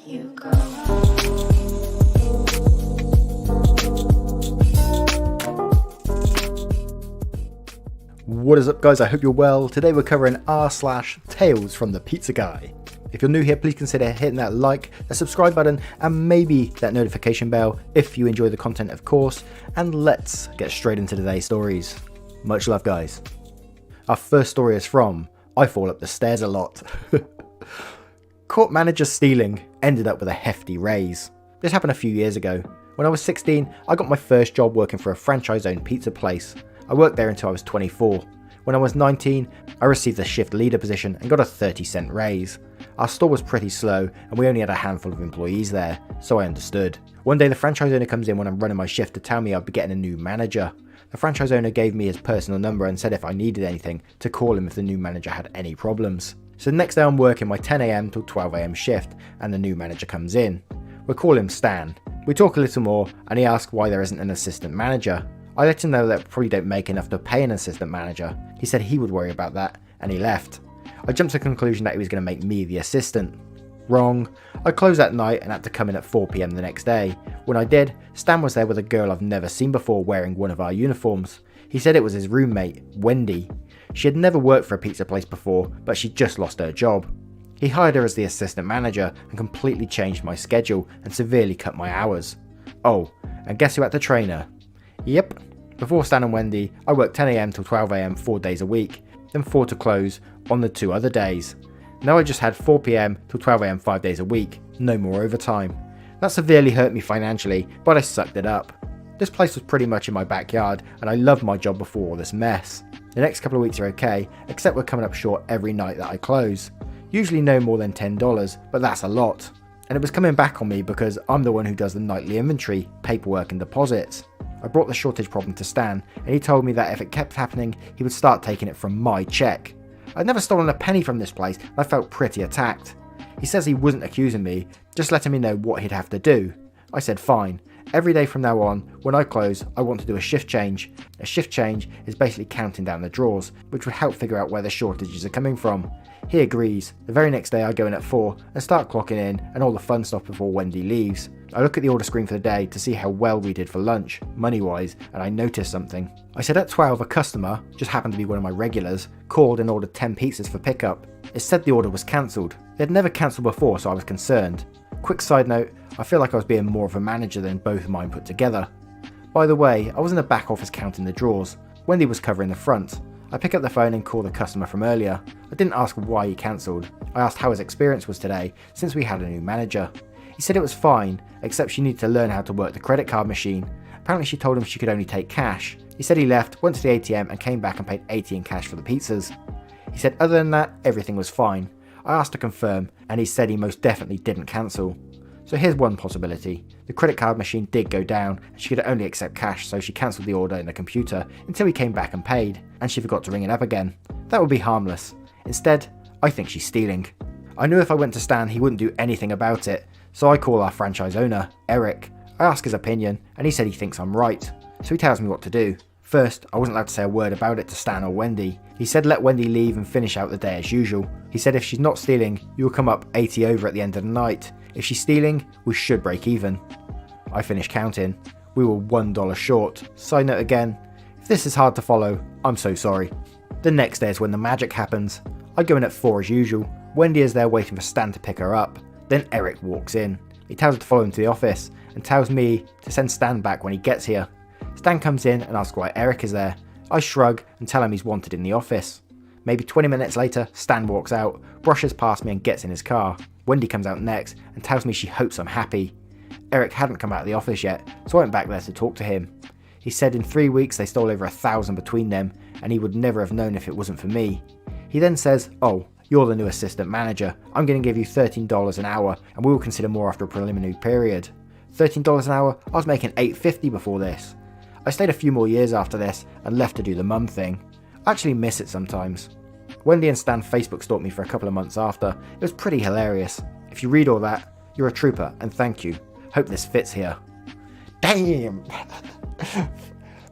you go. What is up, guys? I hope you're well. Today we're covering r/Tales from the Pizza Guy. If you're new here, please consider hitting that like, that subscribe button, and maybe that notification bell if you enjoy the content, of course. And let's get straight into today's stories. Much love, guys. Our first story is from I Fall Up the Stairs a Lot. Caught manager stealing, ended up with a hefty raise. This happened a few years ago. When I was 16, I got my first job working for a franchise-owned pizza place. I worked there until I was 24. When I was 19, I received a shift leader position and got a 30-cent raise. Our store was pretty slow and we only had a handful of employees there, so I understood. One day the franchise owner comes in when I'm running my shift to tell me I'd be getting a new manager. The franchise owner gave me his personal number and said if I needed anything, to call him if the new manager had any problems. So the next day I'm working my 10 AM till 12 AM shift and the new manager comes in. We'll call him Stan. We talk a little more and he asks why there isn't an assistant manager. I let him know that I probably don't make enough to pay an assistant manager. He said he would worry about that, and he left. I jumped to the conclusion that he was going to make me the assistant. Wrong. I closed that night and had to come in at 4 PM the next day. When I did, Stan was there with a girl I've never seen before wearing one of our uniforms. He said it was his roommate, Wendy. She had never worked for a pizza place before, but she'd just lost her job. He hired her as the assistant manager and completely changed my schedule and severely cut my hours. Oh, and guess who had to train her? Yep. Before Stan and Wendy, I worked 10 AM till 12 AM 4 days a week, then 4 to close on the 2 other days. Now I just had 4 PM till 12 AM 5 days a week, no more overtime. That severely hurt me financially, but I sucked it up. This place was pretty much in my backyard and I loved my job before all this mess. The next couple of weeks are okay, except we're coming up short every night that I close. Usually no more than $10, but that's a lot. And it was coming back on me because I'm the one who does the nightly inventory, paperwork and deposits. I brought the shortage problem to Stan and he told me that if it kept happening, he would start taking it from my check. I'd never stolen a penny from this place and I felt pretty attacked. He says he wasn't accusing me, just letting me know what he'd have to do. I said fine. Every day from now on, when I close, I want to do a shift change. A shift change is basically counting down the drawers, which would help figure out where the shortages are coming from. He agrees. The very next day I go in at 4 and start clocking in and all the fun stuff before Wendy leaves. I look at the order screen for the day to see how well we did for lunch, money-wise, and I noticed something. I said at 12 a customer, just happened to be one of my regulars, called and ordered 10 pizzas for pickup. It said the order was cancelled. They had never cancelled before, so I was concerned. Quick side note, I feel like I was being more of a manager than both of mine put together. By the way, I was in the back office counting the drawers. Wendy was covering the front. I pick up the phone and call the customer from earlier. I didn't ask why he cancelled. I asked how his experience was today, since we had a new manager. He said it was fine, except she needed to learn how to work the credit card machine. Apparently she told him she could only take cash. He said he left, went to the ATM and came back and paid $80 in cash for the pizzas. He said other than that, everything was fine. I asked to confirm, and he said he most definitely didn't cancel. So here's one possibility. The credit card machine did go down, and she could only accept cash, so she cancelled the order in the computer until he came back and paid, and she forgot to ring it up again. That would be harmless. Instead, I think she's stealing. I knew if I went to Stan, he wouldn't do anything about it, so I call our franchise owner, Eric. I ask his opinion, and he said he thinks I'm right, so he tells me what to do. First, I wasn't allowed to say a word about it to Stan or Wendy. He said let Wendy leave and finish out the day as usual. He said if she's not stealing, you will come up 80 over at the end of the night. If she's stealing, we should break even. I finished counting. We were $1 short. Side note again, if this is hard to follow, I'm so sorry. The next day is when the magic happens. I go in at 4 as usual. Wendy is there waiting for Stan to pick her up. Then Eric walks in. He tells her to follow him to the office and tells me to send Stan back when he gets here. Stan comes in and asks why Eric is there. I shrug and tell him he's wanted in the office. Maybe 20 minutes later, Stan walks out, brushes past me and gets in his car. Wendy comes out next and tells me she hopes I'm happy. Eric hadn't come out of the office yet, so I went back there to talk to him. He said in 3 weeks they stole over 1,000 between them and he would never have known if it wasn't for me. He then says, oh, you're the new assistant manager. I'm going to give you $13 an hour and we will consider more after a preliminary period. $13 an hour? I was making $8.50 before this. I stayed a few more years after this and left to do the mum thing. I actually miss it sometimes. Wendy and Stan Facebook stalked me for a couple of months after. It was pretty hilarious. If you read all that, you're a trooper and thank you. Hope this fits here. Damn!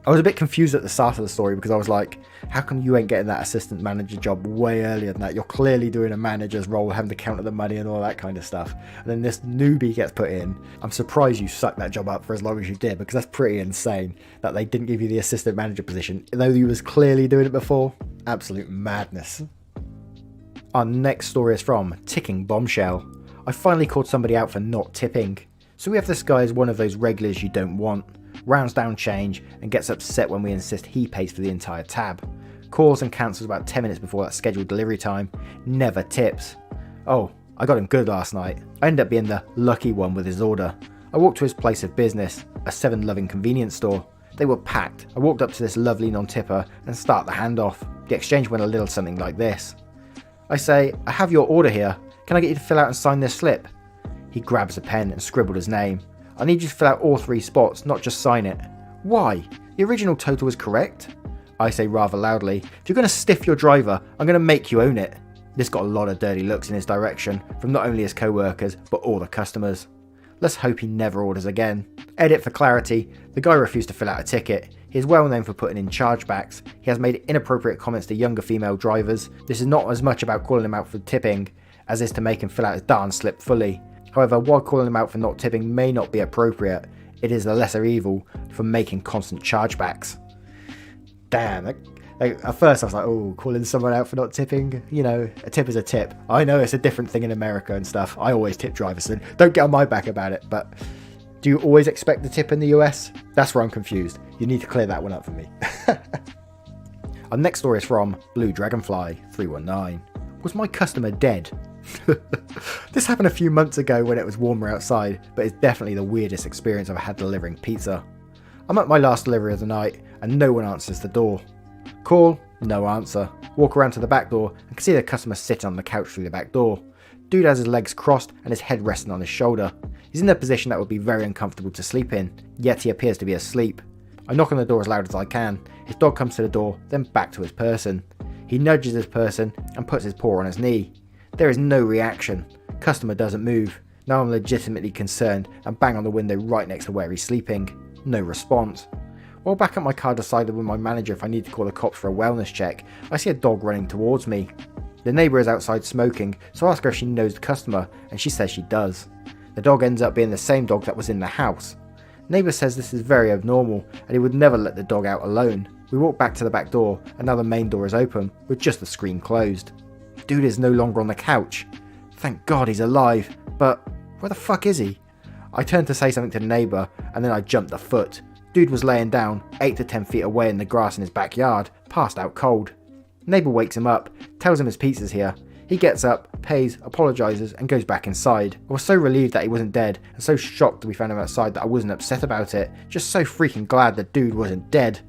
I was a bit confused at the start of the story because I was like, how come you ain't getting that assistant manager job way earlier than that? You're clearly doing a manager's role, having to count the money and all that kind of stuff. And then this newbie gets put in. I'm surprised you sucked that job up for as long as you did, because that's pretty insane that they didn't give you the assistant manager position, though you was clearly doing it before. Absolute madness. Our next story is from Ticking Bombshell. I finally called somebody out for not tipping. So we have this guy as one of those regulars you don't want. Rounds down change and gets upset when we insist he pays for the entire tab. Calls and cancels about 10 minutes before that scheduled delivery time. Never tips. Oh, I got him good last night. I ended up being the lucky one with his order. I walked to his place of business, a 7-Eleven convenience store. They were packed. I walked up to this lovely non-tipper and start the handoff. The exchange went a little something like this. I say, I have your order here. Can I get you to fill out and sign this slip? He grabs a pen and scribbled his name. I need you to fill out all 3 spots, not just sign it. Why? The original total is correct. I say rather loudly, if you're going to stiff your driver, I'm going to make you own it. This got a lot of dirty looks in his direction, from not only his co-workers, but all the customers. Let's hope he never orders again. Edit for clarity, the guy refused to fill out a ticket. He is well known for putting in chargebacks. He has made inappropriate comments to younger female drivers. This is not as much about calling him out for tipping, as is to make him fill out his darn slip fully. However, while calling him out for not tipping may not be appropriate, it is the lesser evil for making constant chargebacks. Damn, at first I was like, oh, calling someone out for not tipping, you know, a tip is a tip. I know it's a different thing in America and stuff. I always tip drivers, so don't get on my back about it, but do you always expect the tip in the US? That's where I'm confused. You need to clear that one up for me. Our next story is from Blue Dragonfly 319. Was my customer dead? This happened a few months ago when it was warmer outside, but it's definitely the weirdest experience I've had delivering pizza. I'm at my last delivery of the night and no one answers the door. Call, no answer. Walk around to the back door and can see the customer sitting on the couch through the back door. Dude has his legs crossed and his head resting on his shoulder. He's in a position that would be very uncomfortable to sleep in, yet he appears to be asleep. I knock on the door as loud as I can. His dog comes to the door, then back to his person. He nudges his person and puts his paw on his knee. There is no reaction. Customer doesn't move. Now I'm legitimately concerned and bang on the window right next to where he's sleeping. No response. While back at my car decided with my manager if I need to call the cops for a wellness check, I see a dog running towards me. The neighbour is outside smoking, so I ask her if she knows the customer, and she says she does. The dog ends up being the same dog that was in the house. Neighbour says this is very abnormal and he would never let the dog out alone. We walk back to the back door and now the main door is open, with just the screen closed. Dude is no longer on the couch. Thank God he's alive, but where the fuck is he? I turn to say something to the neighbour and then I jump the foot. Dude was laying down 8 to 10 feet away in the grass in his backyard, passed out cold. Neighbour wakes him up, tells him his pizza's here. He gets up, pays, apologises and goes back inside. I was so relieved that he wasn't dead and so shocked that we found him outside that I wasn't upset about it. Just so freaking glad the dude wasn't dead.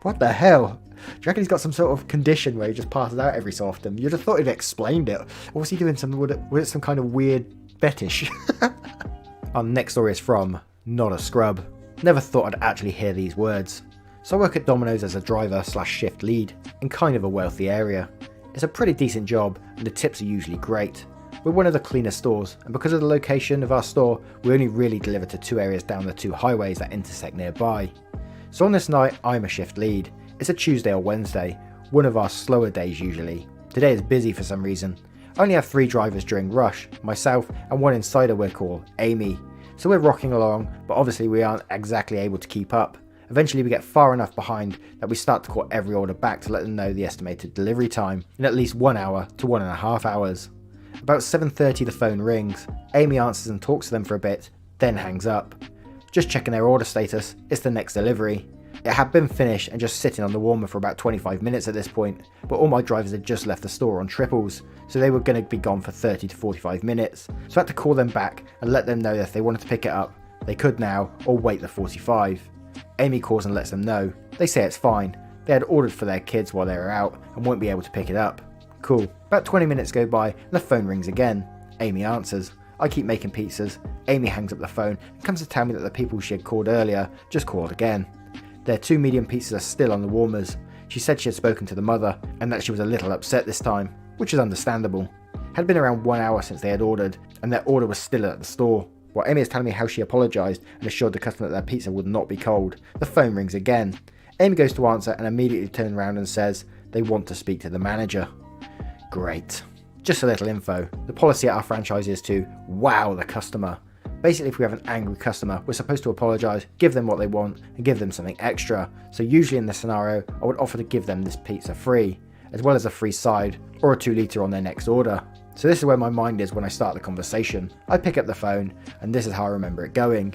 What the hell? Do you reckon he's got some sort of condition where he just passes out every so often? You'd have thought he'd explained it. Or was he doing some, was it some kind of weird fetish? Our next story is from Not a Scrub. Never thought I'd actually hear these words. So I work at Domino's as a driver / shift lead in kind of a wealthy area. It's a pretty decent job and the tips are usually great. We're one of the cleanest stores and because of the location of our store, we only really deliver to 2 areas down the 2 highways that intersect nearby. So on this night, I'm a shift lead. It's a Tuesday or Wednesday, one of our slower days usually. Today is busy for some reason. I only have 3 drivers during rush, myself and one insider we'll call Amy. So we're rocking along, but obviously we aren't exactly able to keep up. Eventually we get far enough behind that we start to call every order back to let them know the estimated delivery time in at least 1 hour to 1.5 hours. About 7:30 the phone rings. Amy answers and talks to them for a bit, then hangs up. Just checking their order status, it's the next delivery. It had been finished and just sitting on the warmer for about 25 minutes at this point, but all my drivers had just left the store on triples, so they were going to be gone for 30 to 45 minutes. So I had to call them back and let them know that if they wanted to pick it up, they could now or wait the 45. Amy calls and lets them know. They say it's fine. They had ordered for their kids while they were out and won't be able to pick it up. Cool. About 20 minutes go by and the phone rings again. Amy answers. I keep making pizzas. Amy hangs up the phone and comes to tell me that the people she had called earlier just called again. Their 2 medium pizzas are still on the warmers. She said she had spoken to the mother and that she was a little upset this time, which is understandable. It had been around 1 hour since they had ordered and their order was still at the store. While Amy is telling me how she apologised and assured the customer that their pizza would not be cold, the phone rings again. Amy goes to answer and immediately turns around and says they want to speak to the manager. Great. Just a little info. The policy at our franchise is to wow the customer. Basically, if we have an angry customer, we're supposed to apologise, give them what they want, and give them something extra. So usually in this scenario, I would offer to give them this pizza free, as well as a free side, or a 2-litre on their next order. So this is where my mind is when I start the conversation. I pick up the phone, and this is how I remember it going.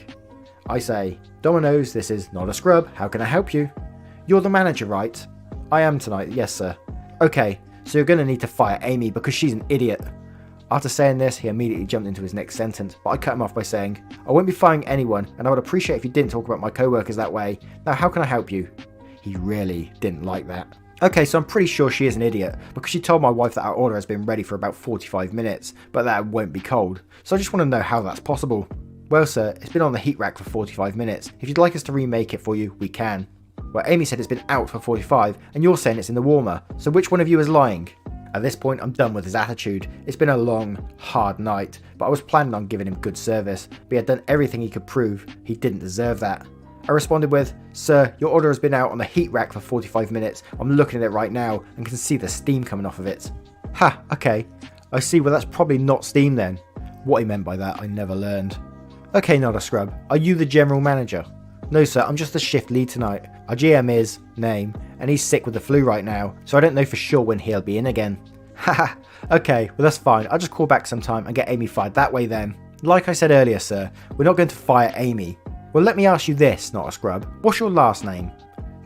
I say, Domino's, this is not a scrub, how can I help you? You're the manager, right? I am tonight, yes sir. Okay, so you're going to need to fire Amy because she's an idiot. After saying this, he immediately jumped into his next sentence, but I cut him off by saying, I won't be firing anyone, and I would appreciate if you didn't talk about my co-workers that way. Now how can I help you? He really didn't like that. Okay, so I'm pretty sure she is an idiot, because she told my wife that our order has been ready for about 45 minutes, but that it won't be cold. So I just want to know how that's possible. Well sir, it's been on the heat rack for 45 minutes. If you'd like us to remake it for you, we can. Well, Amy said it's been out for 45, and you're saying it's in the warmer, so which one of you is lying? At this point, I'm done with his attitude. It's been a long, hard night, but I was planning on giving him good service, but he had done everything he could prove he didn't deserve that. I responded with, Sir, your order has been out on the heat rack for 45 minutes. I'm looking at it right now and can see the steam coming off of it. Ha, okay. I see, well that's probably not steam then. What he meant by that, I never learned. Okay, not a scrub. Are you the general manager? No sir, I'm just the shift lead tonight. Our GM is, name, and he's sick with the flu right now, so I don't know for sure when he'll be in again. Haha, okay, well that's fine. I'll just call back sometime and get Amy fired that way then. Like I said earlier sir, we're not going to fire Amy. Well let me ask you this, not a scrub. What's your last name?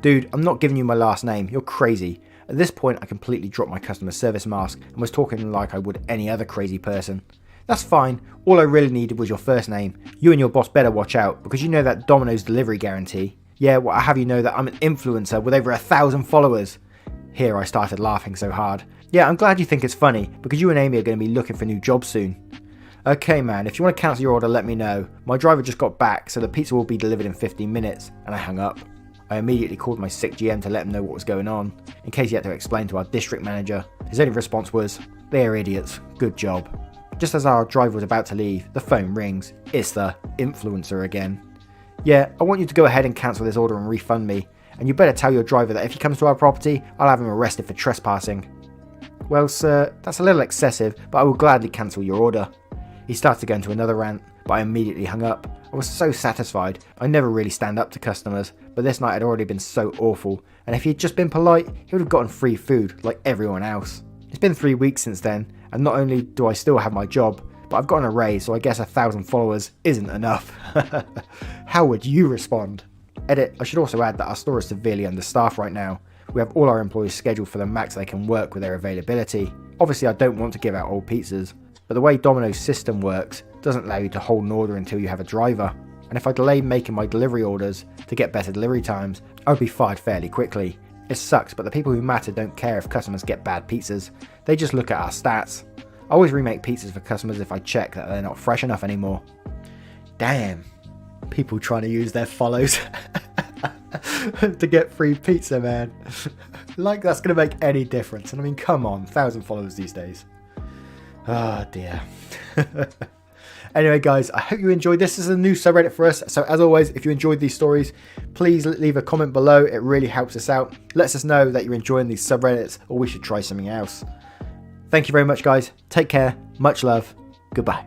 Dude, I'm not giving you my last name, you're crazy. At this point I completely dropped my customer service mask and was talking like I would any other crazy person. That's fine, all I really needed was your first name. You and your boss better watch out, because you know that Domino's delivery guarantee. Yeah, well I have you know that I'm an influencer with over 1,000 followers. Here I started laughing so hard. Yeah, I'm glad you think it's funny, because you and Amy are going to be looking for new jobs soon. Okay man, if you want to cancel your order let me know. My driver just got back, so the pizza will be delivered in 15 minutes, and I hung up. I immediately called my sick GM to let him know what was going on, in case he had to explain to our district manager. His only response was, they're idiots, good job. Just as our driver was about to leave, the phone rings. It's the influencer again. Yeah, I want you to go ahead and cancel this order and refund me, and you better tell your driver that if he comes to our property, I'll have him arrested for trespassing. Well sir, that's a little excessive, but I will gladly cancel your order. He started to go into another rant, but I immediately hung up. I was so satisfied. I never really stand up to customers, but this night had already been so awful, and if he had just been polite, he would have gotten free food like everyone else. It's been 3 weeks since then, and not only do I still have my job, but I've gotten a raise, so I guess 1,000 followers isn't enough. How would you respond? Edit, I should also add that our store is severely understaffed right now. We have all our employees scheduled for the max they can work with their availability. Obviously I don't want to give out old pizzas, but the way Domino's system works doesn't allow you to hold an order until you have a driver. And if I delay making my delivery orders to get better delivery times, I would be fired fairly quickly. It sucks, but the people who matter don't care if customers get bad pizzas. They just look at our stats. I always remake pizzas for customers if I check that they're not fresh enough anymore. Damn. People trying to use their follows to get free pizza, man. Like that's going to make any difference. And I mean, come on, 1,000 followers these days. Oh dear. Anyway guys, I hope you enjoyed this. This is a new subreddit for us, so as always, if you enjoyed these stories, please leave a comment below. It really helps us out. Lets us know that you're enjoying these subreddits, or we should try something else. Thank you very much guys. Take care. Much love. Goodbye.